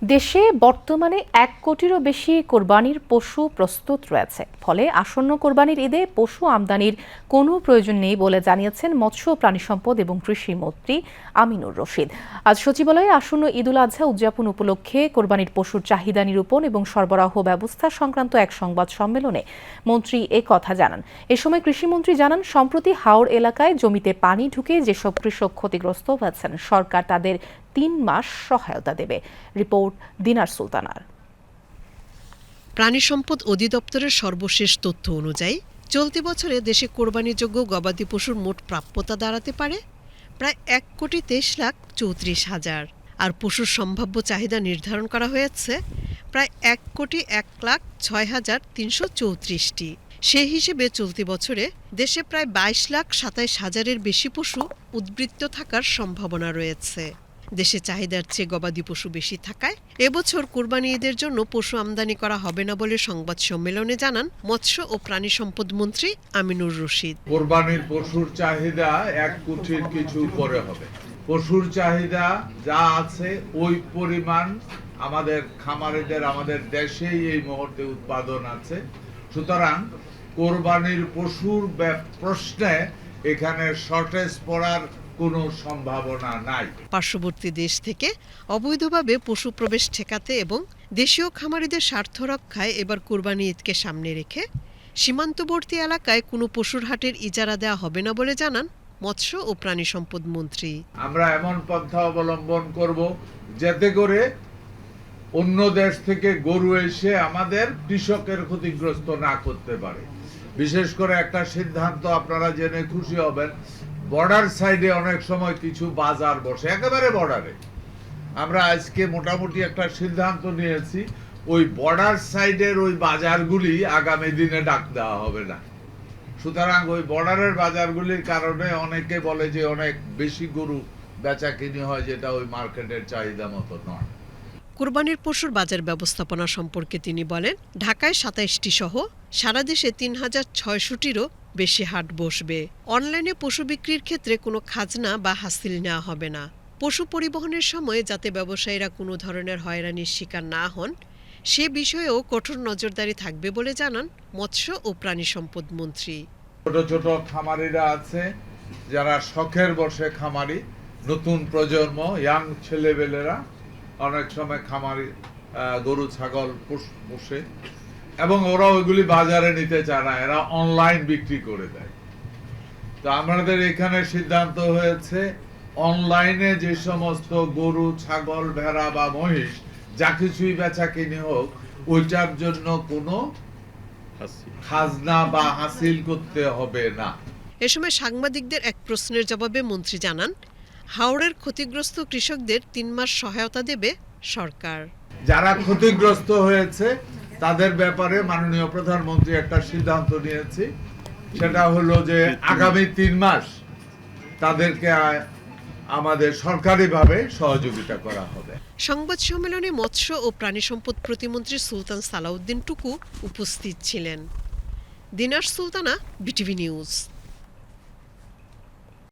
দেশে বর্তমানে ১ কোটিরও বেশি কোরবানির পশু প্রস্তুত রয়েছে। ফলে আসন্ন কোরবানির ঈদে পশু আমদানির কোনো প্রয়োজন নেই বলে জানিয়েছেন মৎস্য প্রাণী সম্পদ এবং কৃষি মন্ত্রী আমিনুর রশিদ। আজ সচিবালয়ে আসন্ন ঈদুল আজহা উদযাপন উপলক্ষে কোরবানির পশুর চাহিদা নিরূপণ এবং সরবরাহ ব্যবস্থা সংক্রান্ত এক সংবাদ সম্মেলনে মন্ত্রী এ কথা জানান। এ সময় কৃষিমন্ত্রী জানান, সম্প্রতি হাওড় এলাকায় জমিতে পানি ঢুকে যেসব কৃষক ক্ষতিগ্রস্ত হয়েছেন সরকার তাদের ৩ মাস সহায়তা দেবে। রিপোর্ট দিনার সুলতানার। প্রাণী সম্পদ অধিদপ্তরের সর্বশেষ তথ্য অনুযায়ী চলতি বছরে দেশে কোরবানিযোগ্য গবাদি পশুর মোট প্রাপ্যতা দাঁড়াতে পারে প্রায় ১,২৩,৩৪,০০০। আর পশুর সম্ভাব্য চাহিদা নির্ধারণ করা হয়েছে প্রায় ১,১,০৬,৩৩৪টি। সেই হিসেবে চলতি বছরে দেশে প্রায় ২২,২৭,০০০-এর বেশি পশু উদ্বৃত্ত থাকার সম্ভাবনা রয়েছে। দেশে চাহিদার চেয়ে গবাদি পশু বেশি থাকায় এবছর কোরবানি ঈদের জন্য পশু আমদানি করা হবে না বলে সংবাদ সম্মেলনে জানান মৎস্য ও প্রাণী সম্পদ মন্ত্রী আমিনুর রশিদ। কোরবানির পশুর চাহিদা ১ কোটির কিছু উপরে হবে। পশুর চাহিদা যা আছে ওই পরিমাণ আমাদের খামারিদের আমাদের দেশেই এই মুহূর্তে উৎপাদন আছে। সুতরাং কোরবানির পশুর প্রশ্নে এখানে শর্টেজ পড়ার কোনো সম্ভাবনা নাই। পার্শ্ববর্তী দেশ থেকে অবৈধভাবে পশু প্রবেশ ঠেকাতে এবং দেশীয় খামারিদের স্বার্থ রক্ষায় এবার কোরবানি ঈদকে সামনে রেখে সীমান্তবর্তী এলাকায় কোনো পশুর হাটের ইজারা দেওয়া হবে না বলে জানান মৎস্য ও প্রাণী সম্পদ মন্ত্রী। আমরা এমন পন্থা অবলম্বন করব যাতে করে অন্য দেশ থেকে গরু এসে আমাদের কৃষকের ক্ষতিগ্রস্ত না করতে পারে। বিশেষ করে একটা সিদ্ধান্ত আপনারা জেনে খুশি হবেন, বর্ডার সাইডে অনেক সময় কিছু বাজার বসে একেবারে বর্ডারে। আমরা আজকে মোটামুটি একটা সিদ্ধান্ত নিয়েছি, ওই বর্ডার সাইডের ওই বাজারগুলি আগামী দিনে ডাক দেওয়া হবে না। সুতরাং ওই বর্ডারের বাজারগুলির কারণে অনেকে বলে যে অনেক বেশি গরু বেচা কিনি হয়, যেটা ওই মার্কেটের চাহিদা মতো নয়। কোরবানির পশুর বাজার ব্যবস্থাপনা সম্পর্কে তিনি বলেন, ঢাকায় ২৭টি সহ সারা দেশে ৩,৬০০টিরও বেশি হাট বসবে। অনলাইনে পশু বিক্রির ক্ষেত্রে কোনো খাজনা বা হাসিল নেওয়া হবে না। পশু পরিবহনের সময় যাতে ব্যবসায়ীরা কোনো ধরনের হয়রানির শিকার না হন সে বিষয়েও কঠোর নজরদারি থাকবে বলে জানান মৎস্য ও প্রাণী সম্পদ মন্ত্রী। ছোট ছোট খামারিরা আছে যারা শখের বসে খামারি, নতুন প্রজন্ম ইয়াং ছেলেবেলেরা অনেক সময় খামারি গরু ছাগল পোষে এবং ওরা ওইগুলি বাজারে নিতে চায় না, এরা অনলাইন বিক্রি করে দেয়। তো আমাদের এখানে সিদ্ধান্ত হয়েছে অনলাইনে যে সমস্ত গরু ছাগল ভেড়া বা মহিষ যা কিছুই বেচা কিনি হোক, ওইটার জন্য কোনো খাজনা বা হাসিল করতে হবে না। এ সময় সাংবাদিকদের এক প্রশ্নের জবাবে মন্ত্রী জানান, হাওড়ের ক্ষতিগ্রস্ত কৃষকদের ৩ মাস সহায়তা দেবে সরকার। যারা ক্ষতিগ্রস্ত হয়েছে তাদের ব্যাপারে মাননীয় প্রধানমন্ত্রী একটা সিদ্ধান্ত নিয়েছে, সেটা হলো যে আগামী ৩ মাস তাদেরকে আমাদের সরকারিভাবে সহযোগিতা করা হবে। সংবাদ সম্মেলনে মৎস্য ও প্রাণী সম্পদ প্রতিমন্ত্রী সুলতান সালাউদ্দিন টুকু উপস্থিত ছিলেন। দিনার সুলতানা, বিটিভি নিউজ।